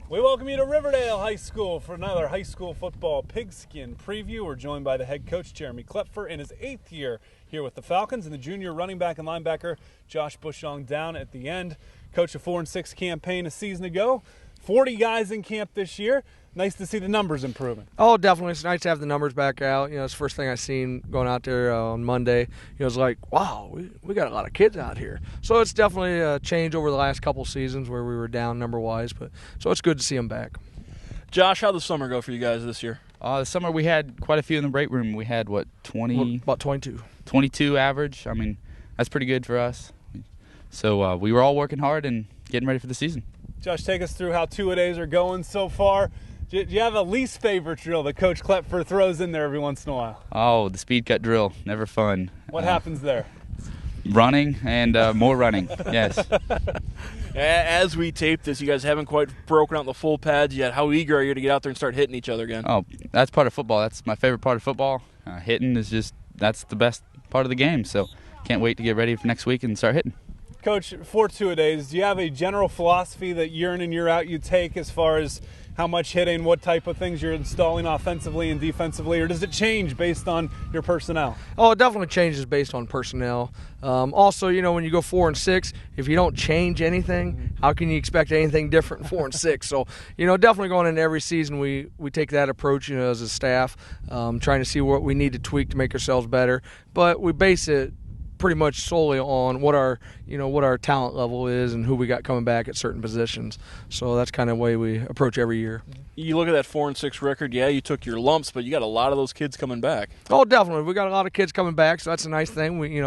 We welcome you to Riverdale High School for another high school football pigskin preview. We're joined by the head coach, Jeremy Klepper, in his 8th year here with the Falcons, and the junior running back and linebacker, Josh Bushong, down at the end. Coach, a 4-6 campaign a season ago. 40 guys in camp this year. Nice to see the numbers improving. Oh, definitely. It's nice to have the numbers back out. It's the first thing I seen going out there on Monday. It's like, wow, we got a lot of kids out here. So it's definitely a change over the last couple seasons where we were down number-wise. So it's good to see them back. Josh, how'd the summer go for you guys this year? The summer we had quite a few in the break room. We had, 20? About 22. 22 average. I mean, that's pretty good for us. So we were all working hard and getting ready for the season. Josh, take us through how two-a-days are going so far. Do you have a least favorite drill that Coach Klepper throws in there every once in a while? Oh, the speed cut drill. Never fun. What happens there? Running and more running, yes. As we tape this, you guys haven't quite broken out the full pads yet. How eager are you to get out there and start hitting each other again? Oh, that's part of football. That's my favorite part of football. Hitting is that's the best part of the game. So can't wait to get ready for next week and start hitting. Coach, for two-a-days, do you have a general philosophy that year in and year out you take as far as how much hitting, what type of things you're installing offensively and defensively, or does it change based on your personnel? Oh, it definitely changes based on personnel. Also, when you go 4-6, if you don't change anything, how can you expect anything different in 4-6? So, definitely going into every season, we take that approach, as a staff, trying to see what we need to tweak to make ourselves better. But we base it pretty much solely on what our talent level is and who we got coming back at certain positions. So that's kind of the way we approach every year. You look at that 4-6 record. Yeah, you took your lumps, but you got a lot of those kids coming back. Oh, definitely. We got a lot of kids coming back, so that's a nice thing. We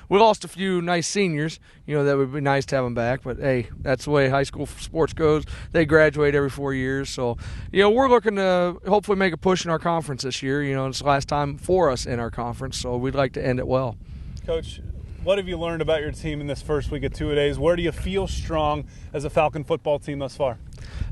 lost a few nice seniors. That would be nice to have them back. But hey, that's the way high school sports goes. They graduate every 4 years. So we're looking to hopefully make a push in our conference this year. It's the last time for us in our conference, so we'd like to end it well. Coach, what have you learned about your team in this first week of two-a-days? Where do you feel strong as a Falcon football team thus far?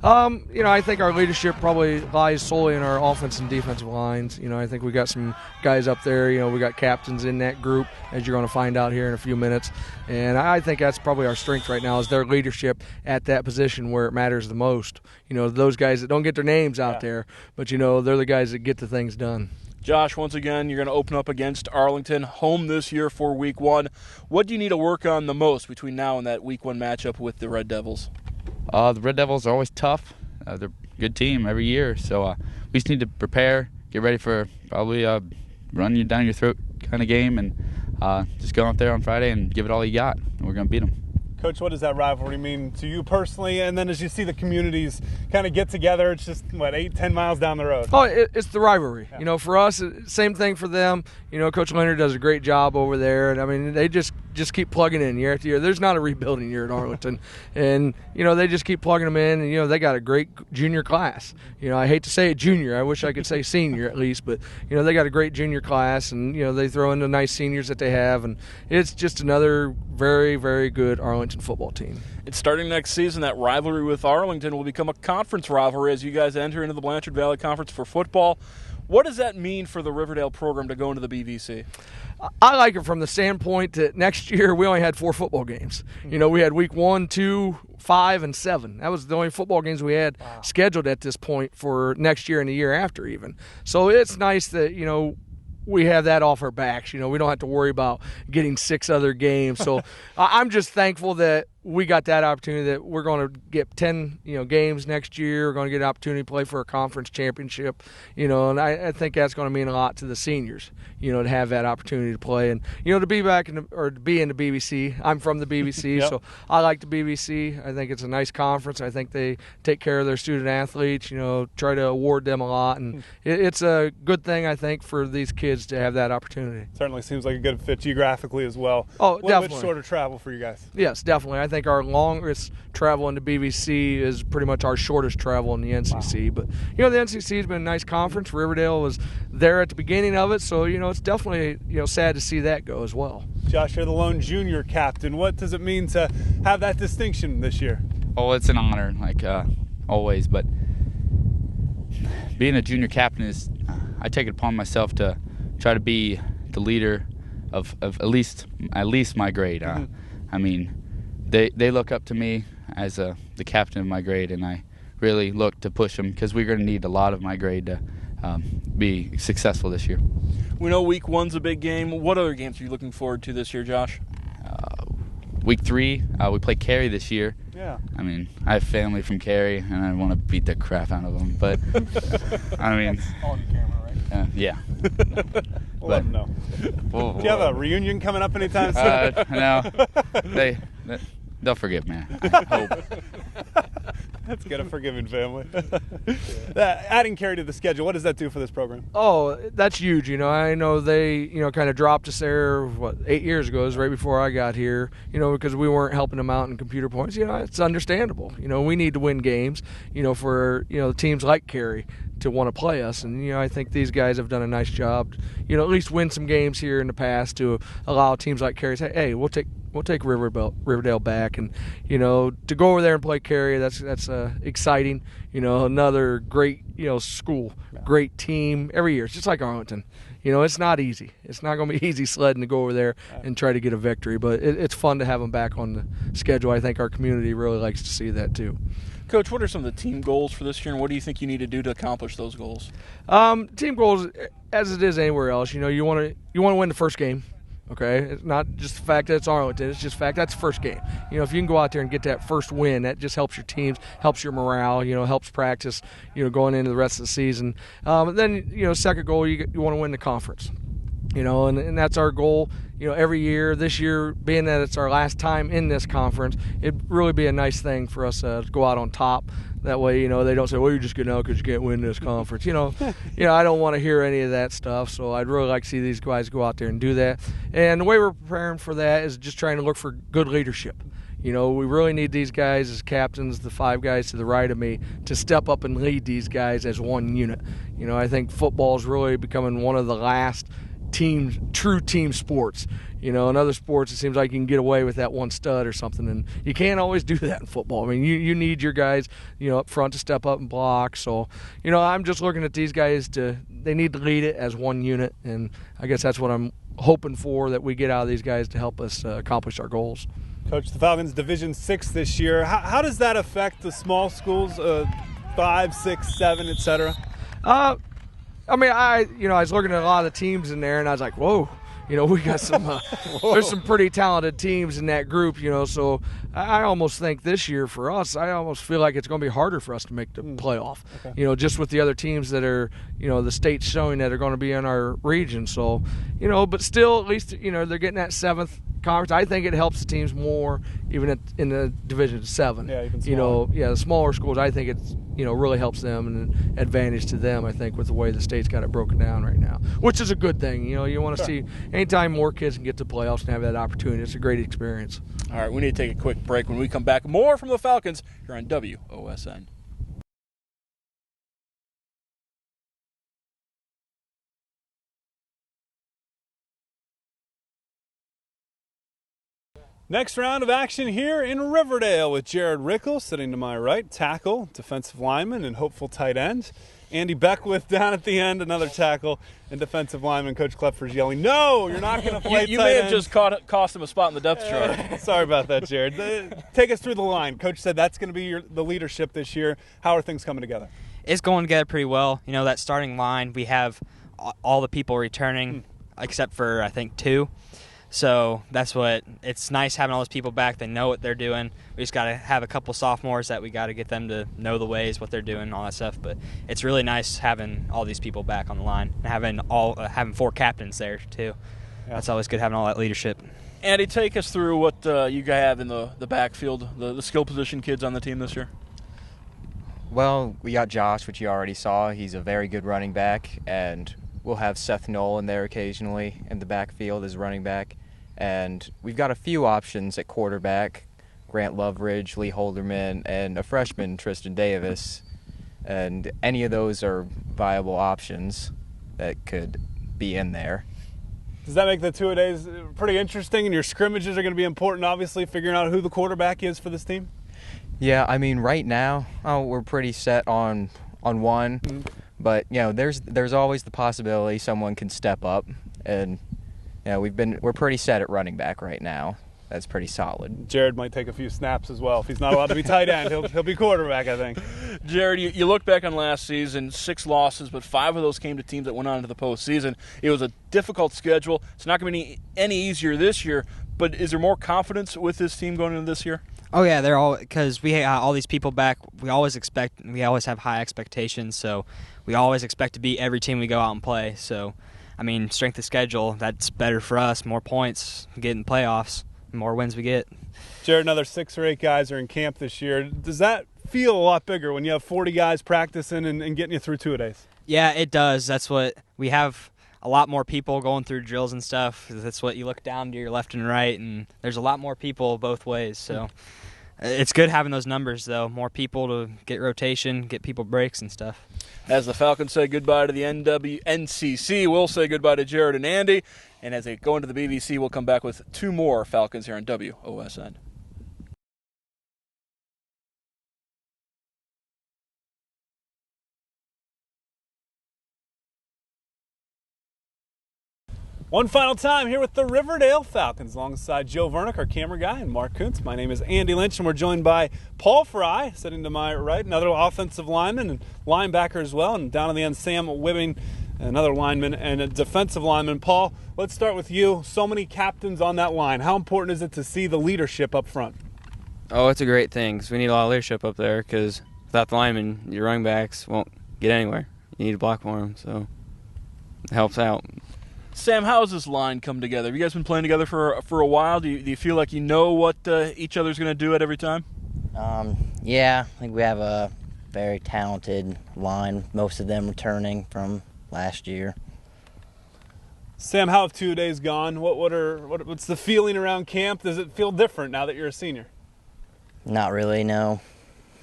I think our leadership probably lies solely in our offensive and defensive lines. I think we got some guys up there. We got captains in that group, as you're going to find out here in a few minutes. And I think that's probably our strength right now is their leadership at that position where it matters the most. Those guys that don't get their names out there, but, they're the guys that get the things done. Josh, once again, you're going to open up against Arlington, home this year for Week 1. What do you need to work on the most between now and that Week 1 matchup with the Red Devils? The Red Devils are always tough. They're a good team every year. So we just need to prepare, get ready for probably a run you down your throat kind of game, and just go out there on Friday and give it all you got, and we're going to beat them. Coach, what does that rivalry mean to you personally? And then as you see the communities kind of get together, it's just, 8-10 miles down the road? Oh, it's the rivalry. Yeah. For us, same thing for them. Coach Leonard does a great job over there. And, I mean, they just keep plugging in year after year. There's not a rebuilding year at Arlington. And, they just keep plugging them in. And, they got a great junior class. I hate to say it junior. I wish I could say senior at least. But, they got a great junior class. And, they throw in the nice seniors that they have. And it's just another very, very good Arlington football team. It's starting next season. That rivalry with Arlington will become a conference rivalry as you guys enter into the Blanchard Valley Conference for football. What does that mean for the Riverdale program to go into the BVC? I like it from the standpoint that next year we only had 4 football games. We had week 1, 2, 5, and 7. That was the only football games we had scheduled at this point for next year and the year after even. So it's nice that, we have that off our backs. We don't have to worry about getting 6 other games. So I'm just thankful that we got that opportunity, that we're going to get 10 games next year. We're going to get an opportunity to play for a conference championship, and I think that's going to mean a lot to the seniors, to have that opportunity to play and to be back to be in the BVC. I'm from the BVC, so I like the BVC. I think it's a nice conference. I think they take care of their student athletes, try to award them a lot, and it's a good thing, I think, for these kids to have that opportunity. Certainly seems like a good fit geographically as well. Oh, definitely. Which sort of travel for you guys? Yes, definitely. I think our longest travel in the BVC is pretty much our shortest travel in the NCC. Wow. But, the NCC has been a nice conference. Riverdale was there at the beginning of it, so, it's definitely, sad to see that go as well. Josh, you're the lone junior captain. What does it mean to have that distinction this year? Oh, it's an honor, always. But being a junior captain is, I take it upon myself to try to be the leader of at least my grade. I mean, they look up to me as the captain of my grade, and I really look to push them because we're going to need a lot of my grade to be successful this year. We know Week 1's a big game. What other games are you looking forward to this year, Josh? Week 3, we play Cary this year. Yeah. I mean, I have family from Cary, and I want to beat the crap out of them. But, I mean. On camera, right? Yeah. Well, no. Whoa, Do you have a reunion coming up anytime soon? No. They'll forgive me, I hope. That's good, a forgiving family. Adding Cary to the schedule, what does that do for this program? Oh, that's huge. I know they, kind of dropped us there, 8 years ago. It was right before I got here, because we weren't helping them out in computer points. It's understandable. We need to win games, for, teams like Cary to want to play us. And, I think these guys have done a nice job, at least win some games here in the past to allow teams like Cary to say, hey, we'll take Riverdale back, and to go over there and play Cary, that's exciting. Another great school, great team every year. It's just like Arlington. It's not easy. It's not going to be easy sledding to go over there and try to get a victory, but it's fun to have them back on the schedule. I think our community really likes to see that too. Coach, what are some of the team goals for this year, and what do you think you need to do to accomplish those goals? Team goals, as it is anywhere else, you want to win the first game. Okay, it's not just the fact that it's Arlington. It's just the fact that's the first game. If you can go out there and get that first win, that just helps your teams, helps your morale. Helps practice. Going into the rest of the season. Then second goal, you want to win the conference. And that's our goal. Every year. This year, being that it's our last time in this conference, it'd really be a nice thing for us to go out on top. That way, they don't say, well, you're just getting out because you can't win this conference. I don't want to hear any of that stuff, so I'd really like to see these guys go out there and do that. And the way we're preparing for that is just trying to look for good leadership. We really need these guys as captains, the 5 guys to the right of me, to step up and lead these guys as one unit. I think football is really becoming one of the last true team sports. In other sports, it seems like you can get away with that one stud or something, and you can't always do that in football. I mean, you need your guys, up front to step up and block. So, I'm just looking at these guys they need to lead it as one unit, and I guess that's what I'm hoping for, that we get out of these guys to help us accomplish our goals. Coach, the Falcons Division 6 this year. How does that affect the small schools, 5, 6, 7, etc.? I was looking at a lot of the teams in there, and I was like, whoa. We got some there's some pretty talented teams in that group, so I almost think this year for us, I almost feel like it's going to be harder for us to make the playoff, okay. Just with the other teams that are, the states showing that are going to be in our region. So, but still, at least, they're getting that 7th conference. I think it helps the teams more even in the Division 7. Yeah, even smaller. The smaller schools, I think it's, really helps them and an advantage to them, I think, with the way the state's got it broken down right now, which is a good thing. You want to see anytime more kids can get to playoffs and have that opportunity. It's a great experience. All right, we need to take a quick break. When we come back, more from the Falcons here on WOSN. Next round of action here in Riverdale with Jared Rickles sitting to my right, tackle, defensive lineman, and hopeful tight end. Andy Beckwith down at the end, another tackle, and defensive lineman. Coach Klepper's yelling, no, you're not going to play You tight may have end. just cost him a spot in the depth chart. Sorry about that, Jared. Take us through the line. Coach said that's going to be the leadership this year. How are things coming together? It's going together pretty well. That starting line, we have all the people returning except for, I think, 2. So it's nice having all those people back. They know what they're doing. We just got to have a couple sophomores that we got to get them to know the ways, what they're doing, all that stuff. But it's really nice having all these people back on the line and having 4 captains there too. Yeah. That's always good, having all that leadership. Andy, take us through what you guys have in the backfield, the skill position kids on the team this year. Well, we got Josh, which you already saw. He's a very good running back, and we'll have Seth Knoll in there occasionally in the backfield as running back. And we've got a few options at quarterback, Grant Loveridge, Lee Holderman, and a freshman, Tristan Davis. And any of those are viable options that could be in there. Does that make the 2-a-days pretty interesting? And your scrimmages are going to be important, obviously, figuring out who the quarterback is for this team? Yeah, right now we're pretty set on one. Mm-hmm. But, there's always the possibility someone can step up. And, we're pretty set at running back right now. that's pretty solid. Jared might take a few snaps as well. If he's not allowed to be tight end, he'll be quarterback, I think. Jared, you look back on last season, 6 losses, but 5 of those came to teams that went on to the postseason. It was a difficult schedule. It's not going to be any easier this year, but is there more confidence with this team going into this year? Oh yeah, they're all, because we all these people back. We always have high expectations, so we always expect to beat every team we go out and play. So, I mean, strength of schedule, that's better for us. More points, get in playoffs, the more wins we get. Jared, another 6 or 8 guys are in camp this year. Does that feel a lot bigger when you have 40 guys practicing and getting you through 2-a-days? Yeah, it does. That's what we have. A lot more people going through drills and stuff. That's what you look down to your left and right, and there's a lot more people both ways. So it's good having those numbers, though. More people to get rotation, get people breaks and stuff. As the Falcons say goodbye to the NCC, we'll say goodbye to Jared and Andy. And as they go into the BBC, we'll come back with 2 more Falcons here on WOSN. One final time here with the Riverdale Falcons alongside Joe Vernick, our camera guy, and Mark Kunz. My name is Andy Lynch, and we're joined by Paul Fry, sitting to my right, another offensive lineman and linebacker as well, and down on the end, Sam Wibbing, another lineman and a defensive lineman. Paul, let's start with you. So many captains on that line. How important is it to see the leadership up front? Oh, it's a great thing because we need a lot of leadership up there because without the linemen, your running backs won't get anywhere. You need to block for them, so it helps out. Sam, how has this line come together? Have you guys been playing together for a while? Do you feel like you know what each other's going to do at every time? Yeah, I think we have a very talented line, most of them returning from last year. Sam, how have 2 days gone? What's the feeling around camp? Does it feel different now that you're a senior? Not really, no.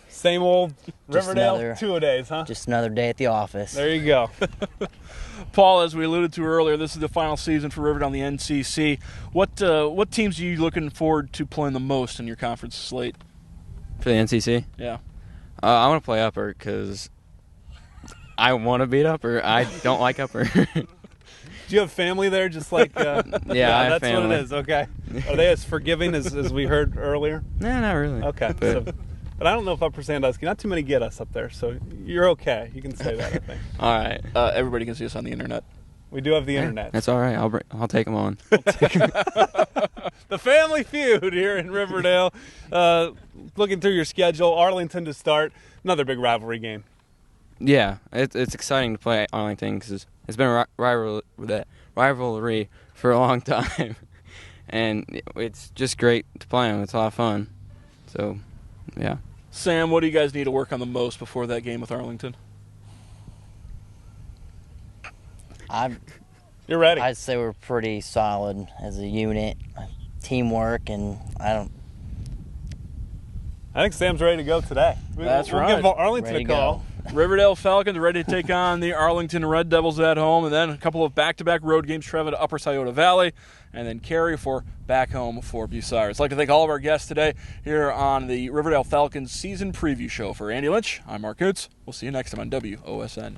Same old Just Riverdale another- 2-a-days, huh? Just another day at the office. There you go. Paul, as we alluded to earlier, this is the final season for Riverdale on the NCC. What teams are you looking forward to playing the most in your conference slate? For the NCC? Yeah. I want to play Upper because I want to beat Upper. I don't like Upper. Do you have family there just like Yeah, I have that's family. what it is, okay. Are they as forgiving as we heard earlier? No, not really. Okay. But I don't know if Upper Sandusky, not too many get us up there, so you're okay. You can say that, I think. All right. Everybody can see us on the internet. We do have the internet. That's all right. I'll take them on. The Family Feud here in Riverdale. Looking through your schedule, Arlington to start. Another big rivalry game. Yeah, it's exciting to play Arlington because it's been a rivalry for a long time. And it's just great to play them. It's a lot of fun. So, yeah. Sam, what do you guys need to work on the most before that game with Arlington? You're ready. I'd say we're pretty solid as a unit, teamwork, and I think Sam's ready to go today. That's we'll right. give Arlington Ready a to call. Riverdale Falcons ready to take on the Arlington Red Devils at home, and then a couple of back-to-back road games, travel to Upper Scioto Valley, and then Cary for back home for Bucyrus. I'd like to thank all of our guests today here on the Riverdale Falcons season preview show. For Andy Lynch, I'm Mark Kunz. We'll see you next time on WOSN.